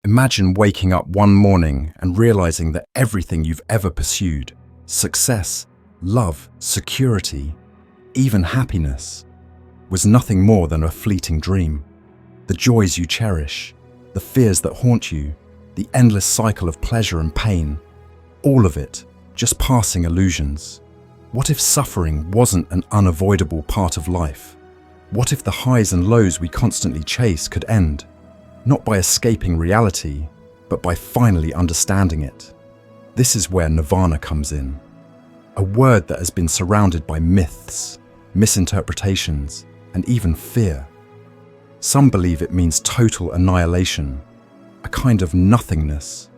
Imagine waking up one morning and realizing that everything you've ever pursued, success, love, security, even happiness, was nothing more than a fleeting dream. The joys you cherish, the fears that haunt you, the endless cycle of pleasure and pain, all of it just passing illusions. What if suffering wasn't an unavoidable part of life? What if the highs and lows we constantly chase could end, not by escaping reality, but by finally understanding it? This is where Nirvana comes in. A word that has been surrounded by myths, misinterpretations, and even fear. Some believe it means total annihilation, a kind of nothingness.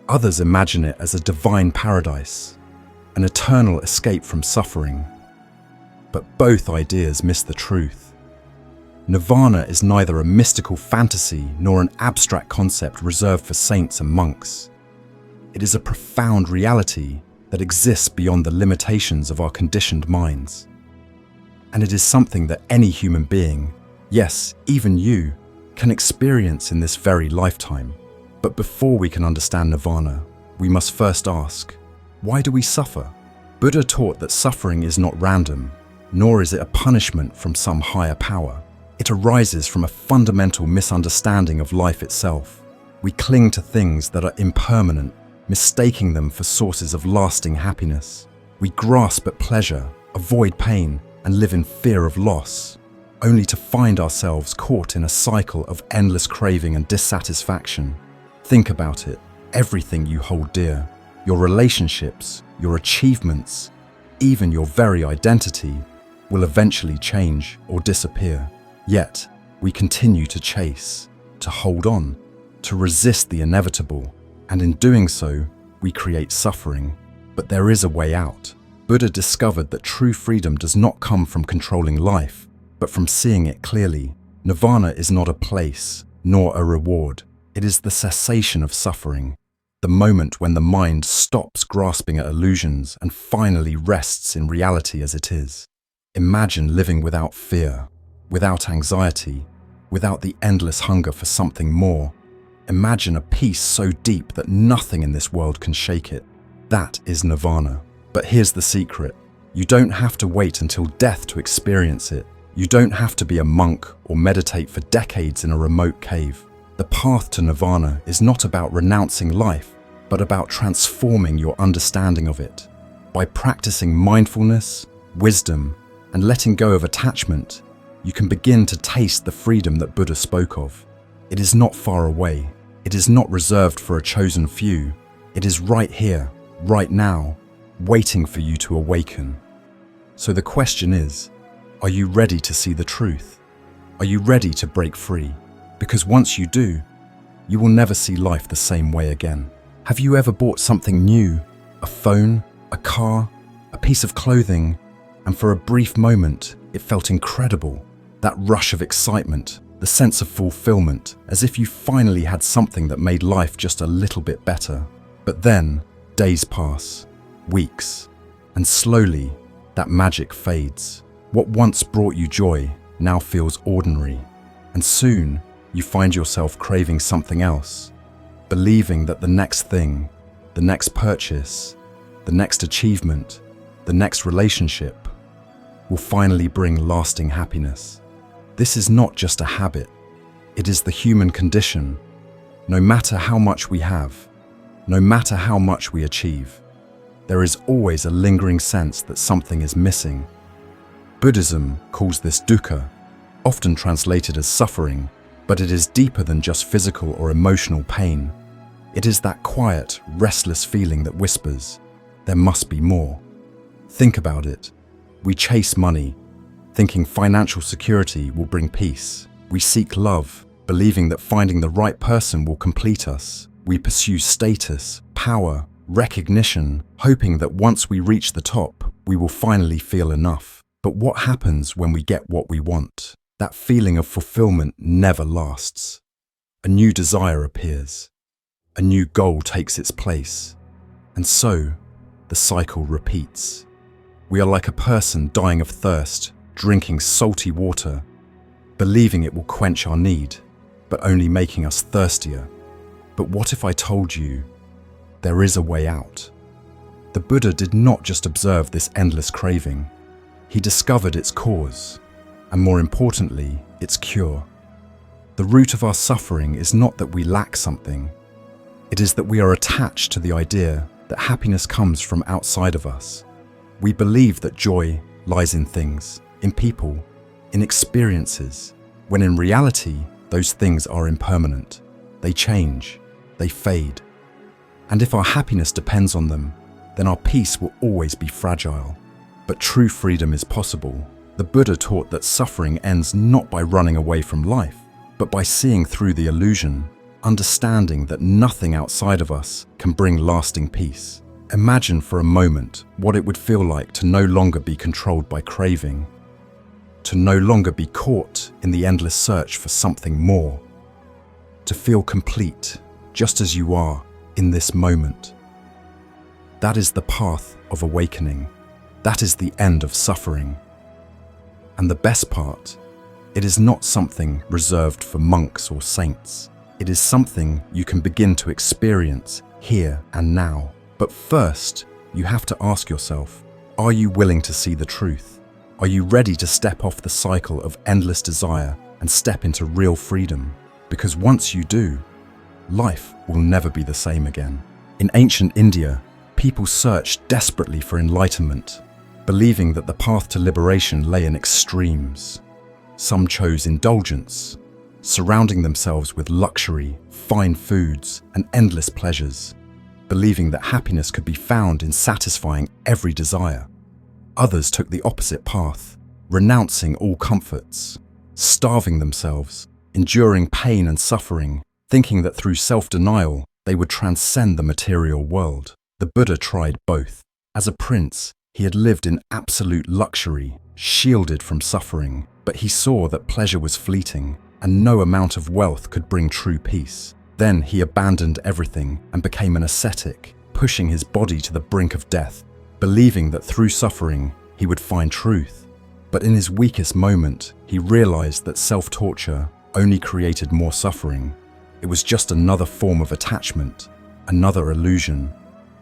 Others imagine it as a divine paradise, an eternal escape from suffering. But both ideas miss the truth. Nirvana is neither a mystical fantasy nor an abstract concept reserved for saints and monks. It is a profound reality that exists beyond the limitations of our conditioned minds. And it is something that any human being, yes, even you, can experience in this very lifetime. But before we can understand Nirvana, we must first ask, why do we suffer? Buddha taught that suffering is not random, nor is it a punishment from some higher power. It arises from a fundamental misunderstanding of life itself. We cling to things that are impermanent, mistaking them for sources of lasting happiness. We grasp at pleasure, avoid pain, and live in fear of loss, only to find ourselves caught in a cycle of endless craving and dissatisfaction. Think about it. Everything you hold dear, your relationships, your achievements, even your very identity, will eventually change or disappear. Yet, we continue to chase, to hold on, to resist the inevitable, and in doing so, we create suffering. But there is a way out. Buddha discovered that true freedom does not come from controlling life, but from seeing it clearly. Nirvana is not a place, nor a reward. It is the cessation of suffering, the moment when the mind stops grasping at illusions and finally rests in reality as it is. Imagine living without fear, without anxiety, without the endless hunger for something more. Imagine a peace so deep that nothing in this world can shake it. That is Nirvana. But here's the secret. You don't have to wait until death to experience it. You don't have to be a monk or meditate for decades in a remote cave. The path to Nirvana is not about renouncing life, but about transforming your understanding of it. By practicing mindfulness, wisdom, and letting go of attachment, you can begin to taste the freedom that Buddha spoke of. It is not far away. It is not reserved for a chosen few. It is right here, right now, waiting for you to awaken. So the question is, are you ready to see the truth? Are you ready to break free? Because once you do, you will never see life the same way again. Have you ever bought something new? A phone, a car, a piece of clothing, and for a brief moment, it felt incredible. That rush of excitement, the sense of fulfillment, as if you finally had something that made life just a little bit better. But then, days pass, weeks, and slowly, that magic fades. What once brought you joy now feels ordinary, and soon you find yourself craving something else, believing that the next thing, the next purchase, the next achievement, the next relationship will finally bring lasting happiness. This is not just a habit, it is the human condition. No matter how much we have, no matter how much we achieve, there is always a lingering sense that something is missing. Buddhism calls this dukkha, often translated as suffering, but it is deeper than just physical or emotional pain. It is that quiet, restless feeling that whispers, there must be more. Think about it. We chase money, thinking financial security will bring peace. We seek love, believing that finding the right person will complete us. We pursue status, power, recognition, hoping that once we reach the top, we will finally feel enough. But what happens when we get what we want? That feeling of fulfillment never lasts. A new desire appears. A new goal takes its place. And so, the cycle repeats. We are like a person dying of thirst, drinking salty water, believing it will quench our need, but only making us thirstier. But what if I told you there is a way out? The Buddha did not just observe this endless craving. He discovered its cause, and more importantly, its cure. The root of our suffering is not that we lack something. It is that we are attached to the idea that happiness comes from outside of us. We believe that joy lies in things, in people, in experiences, when in reality, those things are impermanent. They change, they fade. And if our happiness depends on them, then our peace will always be fragile. But true freedom is possible. The Buddha taught that suffering ends not by running away from life, but by seeing through the illusion, understanding that nothing outside of us can bring lasting peace. Imagine for a moment what it would feel like to no longer be controlled by craving, to no longer be caught in the endless search for something more, to feel complete just as you are in this moment. That is the path of awakening. That is the end of suffering. And the best part, it is not something reserved for monks or saints. It is something you can begin to experience here and now. But first, you have to ask yourself, are you willing to see the truth? Are you ready to step off the cycle of endless desire and step into real freedom? Because once you do, life will never be the same again. In ancient India, people searched desperately for enlightenment, believing that the path to liberation lay in extremes. Some chose indulgence, surrounding themselves with luxury, fine foods, and endless pleasures, believing that happiness could be found in satisfying every desire. Others took the opposite path, renouncing all comforts, starving themselves, enduring pain and suffering, thinking that through self-denial they would transcend the material world. The Buddha tried both. As a prince, he had lived in absolute luxury, shielded from suffering, but he saw that pleasure was fleeting, and no amount of wealth could bring true peace. Then he abandoned everything and became an ascetic, pushing his body to the brink of death, believing that through suffering he would find truth. But in his weakest moment, he realized that self-torture only created more suffering. It was just another form of attachment, another illusion.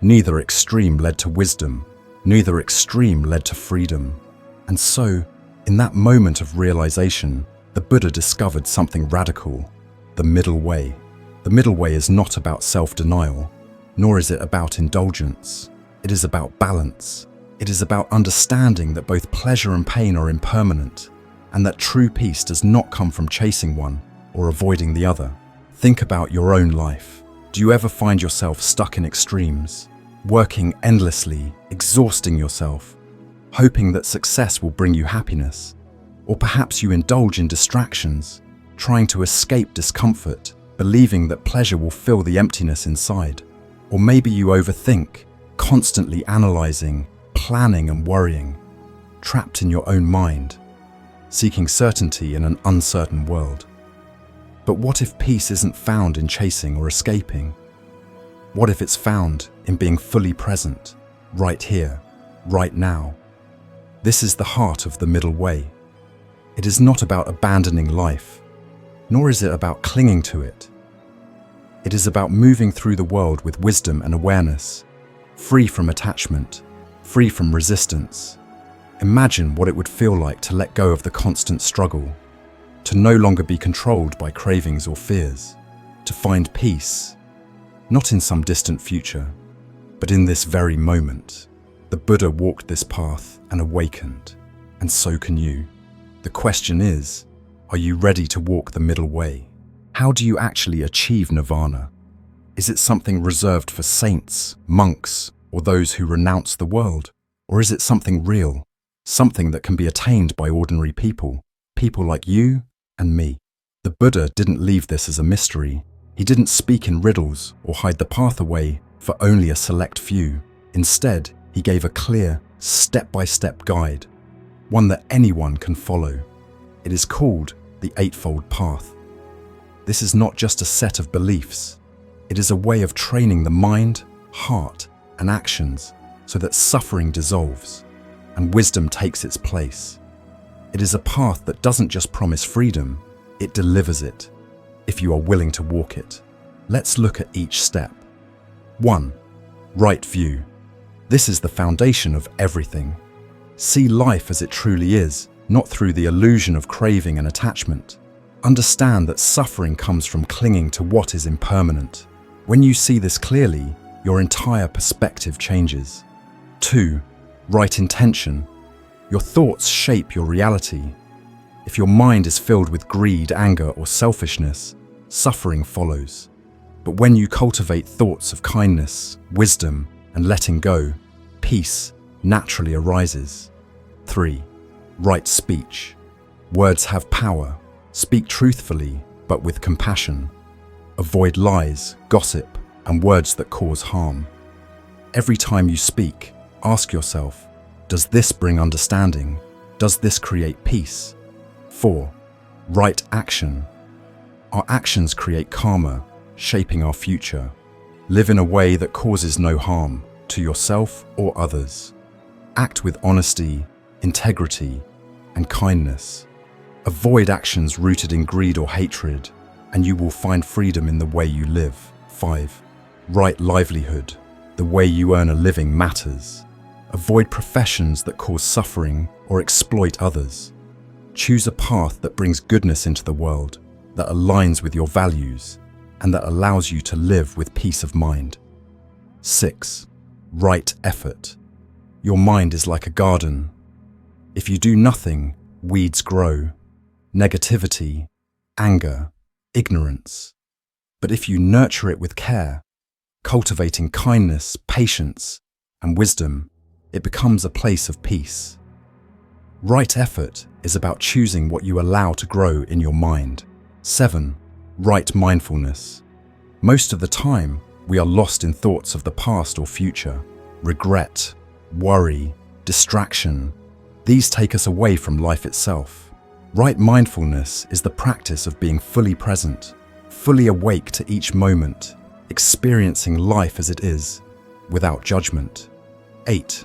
Neither extreme led to wisdom, neither extreme led to freedom. And so, in that moment of realization, the Buddha discovered something radical, the middle way. The middle way is not about self-denial, nor is it about indulgence. It is about balance. It is about understanding that both pleasure and pain are impermanent, and that true peace does not come from chasing one or avoiding the other. Think about your own life. Do you ever find yourself stuck in extremes, working endlessly, exhausting yourself, hoping that success will bring you happiness? Or perhaps you indulge in distractions, trying to escape discomfort, believing that pleasure will fill the emptiness inside. Or maybe you overthink, constantly analyzing, planning and worrying, trapped in your own mind, seeking certainty in an uncertain world. But what if peace isn't found in chasing or escaping? What if it's found in being fully present, right here, right now? This is the heart of the middle way. It is not about abandoning life, nor is it about clinging to it. It is about moving through the world with wisdom and awareness, free from attachment, free from resistance. Imagine what it would feel like to let go of the constant struggle, to no longer be controlled by cravings or fears, to find peace, not in some distant future, but in this very moment. The Buddha walked this path and awakened, and so can you. The question is, are you ready to walk the middle way? How do you actually achieve nirvana? Is it something reserved for saints, monks, or those who renounce the world? Or is it something real, something that can be attained by ordinary people, people like you and me? The Buddha didn't leave this as a mystery. He didn't speak in riddles or hide the path away for only a select few. Instead, he gave a clear, step-by-step guide, one that anyone can follow. It is called the Eightfold Path. This is not just a set of beliefs. It is a way of training the mind, heart, and actions so that suffering dissolves and wisdom takes its place. It is a path that doesn't just promise freedom, it delivers it, if you are willing to walk it. Let's look at each step. 1. Right view. This is the foundation of everything. See life as it truly is, not through the illusion of craving and attachment. Understand that suffering comes from clinging to what is impermanent. When you see this clearly, your entire perspective changes. 2. Right intention. Your thoughts shape your reality. If your mind is filled with greed, anger, or selfishness, suffering follows. But when you cultivate thoughts of kindness, wisdom, and letting go, peace naturally arises. 3. Right speech. Words have power. Speak truthfully, but with compassion. Avoid lies, gossip, and words that cause harm. Every time you speak, ask yourself, does this bring understanding? Does this create peace? 4. Right action. Our actions create karma, shaping our future. Live in a way that causes no harm to yourself or others. Act with honesty, integrity, and kindness. Avoid actions rooted in greed or hatred, and you will find freedom in the way you live. 5. Right livelihood. The way you earn a living matters. Avoid professions that cause suffering or exploit others. Choose a path that brings goodness into the world, that aligns with your values, and that allows you to live with peace of mind. 6. Right effort. Your mind is like a garden. If you do nothing, weeds grow. Negativity, anger, ignorance. But if you nurture it with care, cultivating kindness, patience, and wisdom, it becomes a place of peace. Right effort is about choosing what you allow to grow in your mind. 7. Right mindfulness. Most of the time, we are lost in thoughts of the past or future. Regret, worry, distraction. These take us away from life itself. Right mindfulness is the practice of being fully present, fully awake to each moment, experiencing life as it is, without judgment. 8.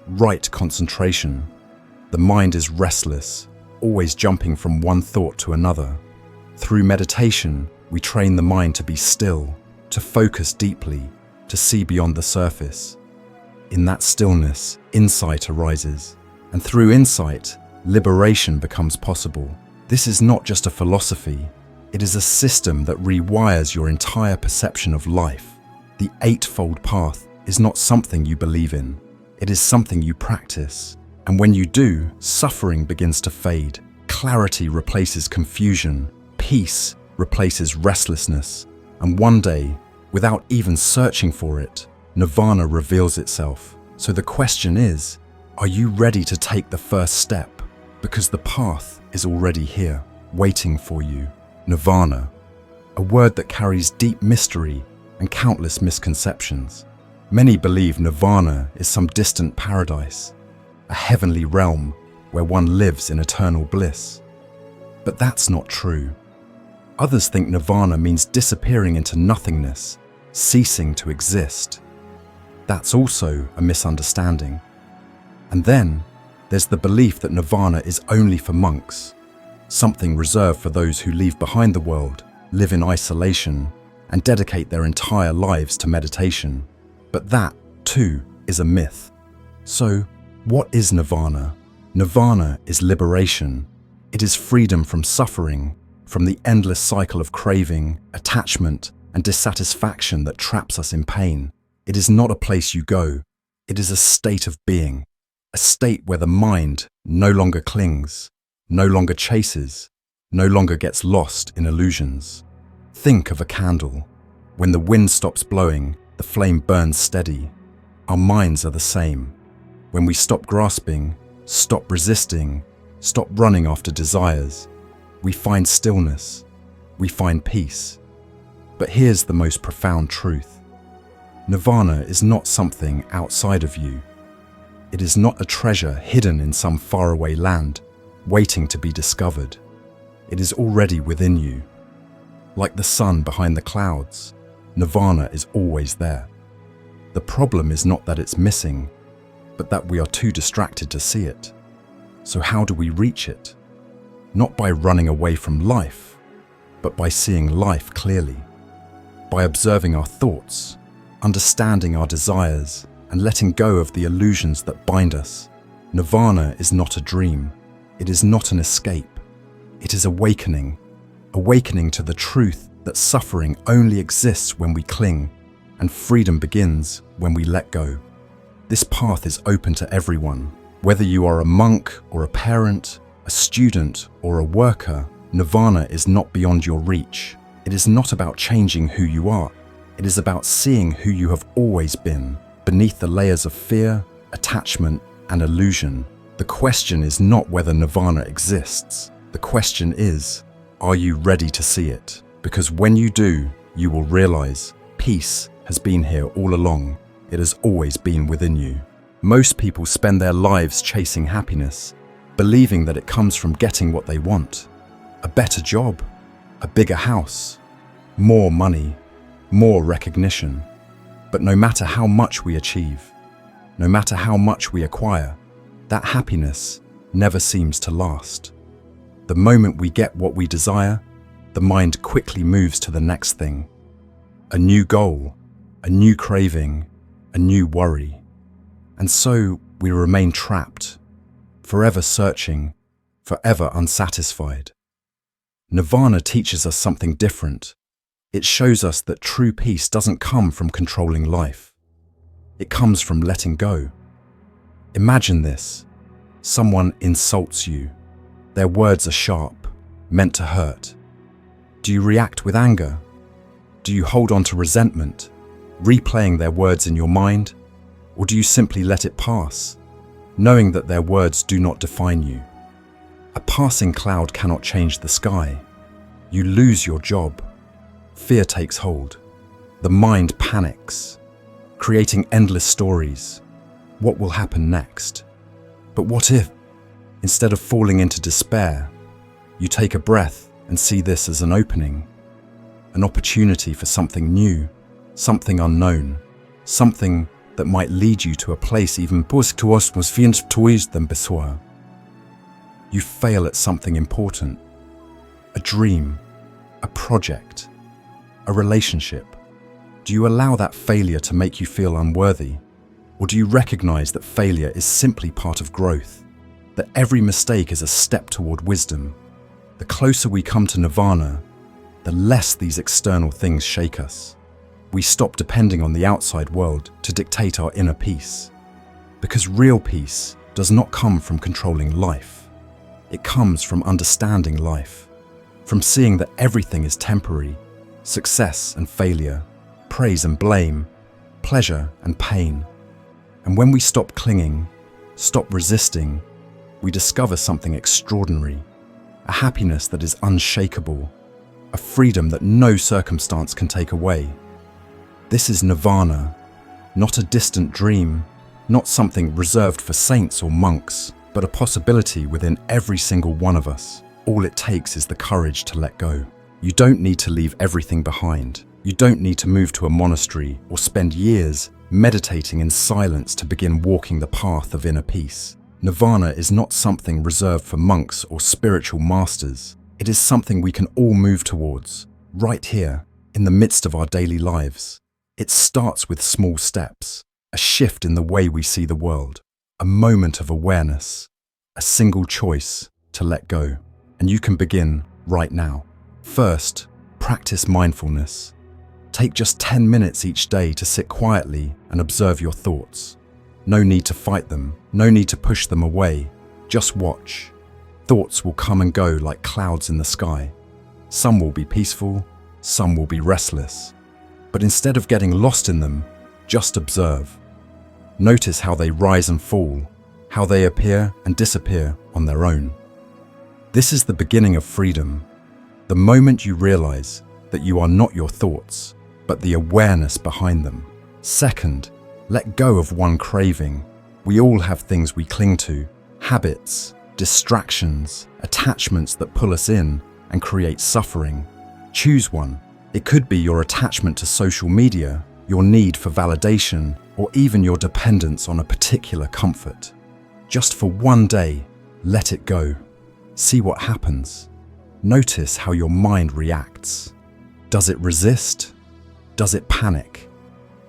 Right concentration. The mind is restless, always jumping from one thought to another. Through meditation, we train the mind to be still, to focus deeply, to see beyond the surface. In that stillness, insight arises, and through insight, liberation becomes possible. This is not just a philosophy, it is a system that rewires your entire perception of life. The Eightfold Path is not something you believe in, it is something you practice. And when you do, suffering begins to fade, clarity replaces confusion, peace replaces restlessness, and one day, without even searching for it, Nirvana reveals itself. So the question is, are you ready to take the first step? Because the path is already here, waiting for you. Nirvana, a word that carries deep mystery and countless misconceptions. Many believe Nirvana is some distant paradise, a heavenly realm where one lives in eternal bliss. But that's not true. Others think Nirvana means disappearing into nothingness, ceasing to exist. That's also a misunderstanding. And then, there's the belief that Nirvana is only for monks, something reserved for those who leave behind the world, live in isolation, and dedicate their entire lives to meditation. But that, too, is a myth. So, what is Nirvana? Nirvana is liberation. It is freedom from suffering, from the endless cycle of craving, attachment, and dissatisfaction that traps us in pain. It is not a place you go. It is a state of being. A state where the mind no longer clings, no longer chases, no longer gets lost in illusions. Think of a candle. When the wind stops blowing, the flame burns steady. Our minds are the same. When we stop grasping, stop resisting, stop running after desires, we find stillness, we find peace. But here's the most profound truth. Nirvana is not something outside of you. It is not a treasure hidden in some faraway land, waiting to be discovered. It is already within you. Like the sun behind the clouds, Nirvana is always there. The problem is not that it's missing, but that we are too distracted to see it. So how do we reach it? Not by running away from life, but by seeing life clearly. by observing our thoughts, understanding our desires, and letting go of the illusions that bind us. Nirvana is not a dream. It is not an escape. It is awakening to the truth that suffering only exists when we cling, and freedom begins when we let go. This path is open to everyone. Whether you are a monk or a parent, a student or a worker, Nirvana is not beyond your reach. It is not about changing who you are. It is about seeing who you have always been, beneath the layers of fear, attachment, and illusion. The question is not whether Nirvana exists. The question is, are you ready to see it? Because when you do, you will realize peace has been here all along. It has always been within you. Most people spend their lives chasing happiness, believing that it comes from getting what they want. A better job, a bigger house, more money, more recognition. But no matter how much we achieve, no matter how much we acquire, that happiness never seems to last. The moment we get what we desire, the mind quickly moves to the next thing. A new goal, a new craving, a new worry. And so we remain trapped, forever searching, forever unsatisfied. Nirvana teaches us something different. It shows us that true peace doesn't come from controlling life. It comes from letting go. Imagine this. Someone insults you. Their words are sharp, meant to hurt. Do you react with anger? Do you hold on to resentment, replaying their words in your mind? Or do you simply let it pass, knowing that their words do not define you? A passing cloud cannot change the sky. You lose your job. Fear takes hold. The mind panics, creating endless stories. What will happen next? But what if, instead of falling into despair, you take a breath and see this as an opening, an opportunity for something new, something unknown, something that might lead you to a place even than before. You fail at something important, a dream, a project, a relationship. Do you allow that failure to make you feel unworthy? Or do you recognize that failure is simply part of growth, that every mistake is a step toward wisdom? The closer we come to Nirvana, the less these external things shake us. We stop depending on the outside world to dictate our inner peace. Because real peace does not come from controlling life. It comes from understanding life, from seeing that everything is temporary, success and failure, praise and blame, pleasure and pain. And when we stop clinging, stop resisting, we discover something extraordinary, a happiness that is unshakable, a freedom that no circumstance can take away. This is Nirvana, not a distant dream, not something reserved for saints or monks, but a possibility within every single one of us. All it takes is the courage to let go. You don't need to leave everything behind. You don't need to move to a monastery or spend years meditating in silence to begin walking the path of inner peace. Nirvana is not something reserved for monks or spiritual masters. It is something we can all move towards, right here, in the midst of our daily lives. It starts with small steps, a shift in the way we see the world, a moment of awareness, a single choice to let go. And you can begin right now. First, practice mindfulness. Take just 10 minutes each day to sit quietly and observe your thoughts. No need to fight them, no need to push them away. Just watch. Thoughts will come and go like clouds in the sky. Some will be peaceful, some will be restless. But instead of getting lost in them, just observe. Notice how they rise and fall, how they appear and disappear on their own. This is the beginning of freedom. The moment you realize that you are not your thoughts, but the awareness behind them. Second, let go of one craving. We all have things we cling to, habits, distractions, attachments that pull us in and create suffering. Choose one. It could be your attachment to social media, your need for validation, or even your dependence on a particular comfort. Just for one day, let it go. See what happens. Notice how your mind reacts. Does it resist? Does it panic?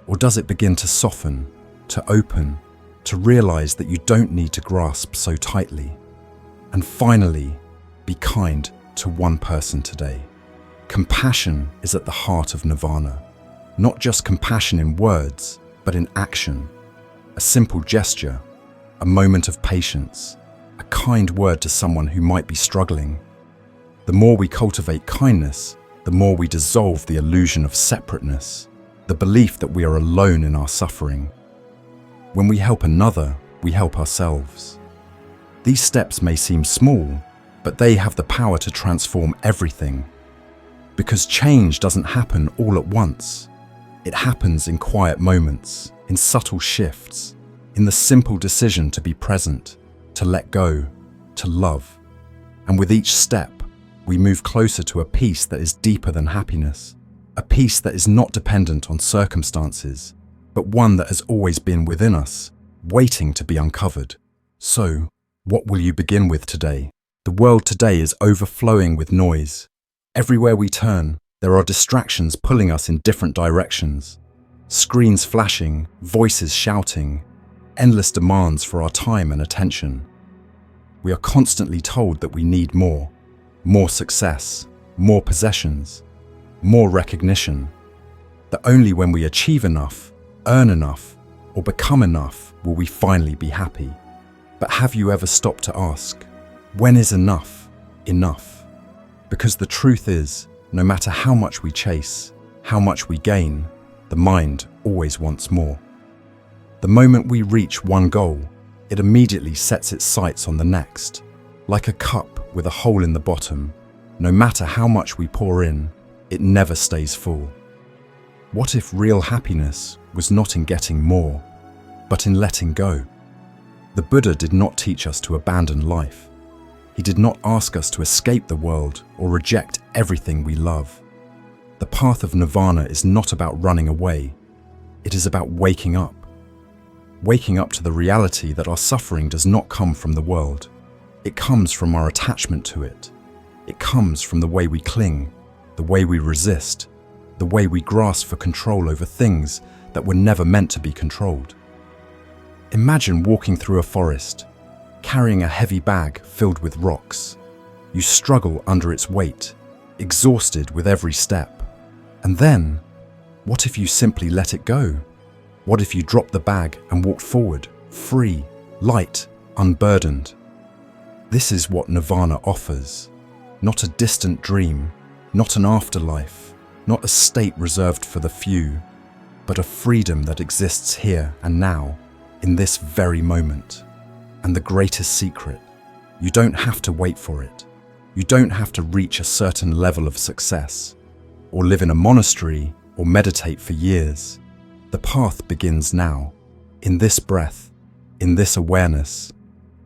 Or does it begin to soften, to open, to realize that you don't need to grasp so tightly? And finally, be kind to one person today. Compassion is at the heart of Nirvana. Not just compassion in words, but in action. A simple gesture, a moment of patience, a kind word to someone who might be struggling. The more we cultivate kindness, the more we dissolve the illusion of separateness, the belief that we are alone in our suffering. When we help another, we help ourselves. These steps may seem small, but they have the power to transform everything. Because change doesn't happen all at once. It happens in quiet moments, in subtle shifts, in the simple decision to be present, to let go, to love. And with each step, we move closer to a peace that is deeper than happiness, a peace that is not dependent on circumstances, but one that has always been within us, waiting to be uncovered. So, what will you begin with today? The world today is overflowing with noise. Everywhere we turn, there are distractions pulling us in different directions. Screens flashing, voices shouting, endless demands for our time and attention. We are constantly told that we need more success, more possessions, more recognition. That only when we achieve enough, earn enough, or become enough will we finally be happy. But have you ever stopped to ask, when is enough enough? Because the truth is, no matter how much we chase, how much we gain, the mind always wants more. The moment we reach one goal, it immediately sets its sights on the next. Like a cup with a hole in the bottom, no matter how much we pour in, it never stays full. What if real happiness was not in getting more, but in letting go? The Buddha did not teach us to abandon life. He did not ask us to escape the world or reject everything we love. The path of Nirvana is not about running away. It is about waking up. Waking up to the reality that our suffering does not come from the world. It comes from our attachment to it. It comes from the way we cling, the way we resist, the way we grasp for control over things that were never meant to be controlled. Imagine walking through a forest, carrying a heavy bag filled with rocks. You struggle under its weight, exhausted with every step. And then, what if you simply let it go? What if you dropped the bag and walked forward, free, light, unburdened? This is what Nirvana offers. Not a distant dream, not an afterlife, not a state reserved for the few, but a freedom that exists here and now, in this very moment. And the greatest secret, you don't have to wait for it. You don't have to reach a certain level of success, or live in a monastery, or meditate for years. The path begins now, in this breath, in this awareness,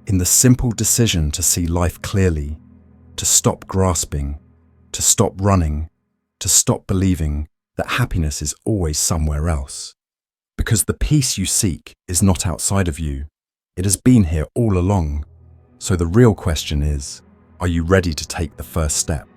in the simple decision to see life clearly, to stop grasping, to stop running, to stop believing that happiness is always somewhere else. Because the peace you seek is not outside of you. It has been here all along. So the real question is, are you ready to take the first step?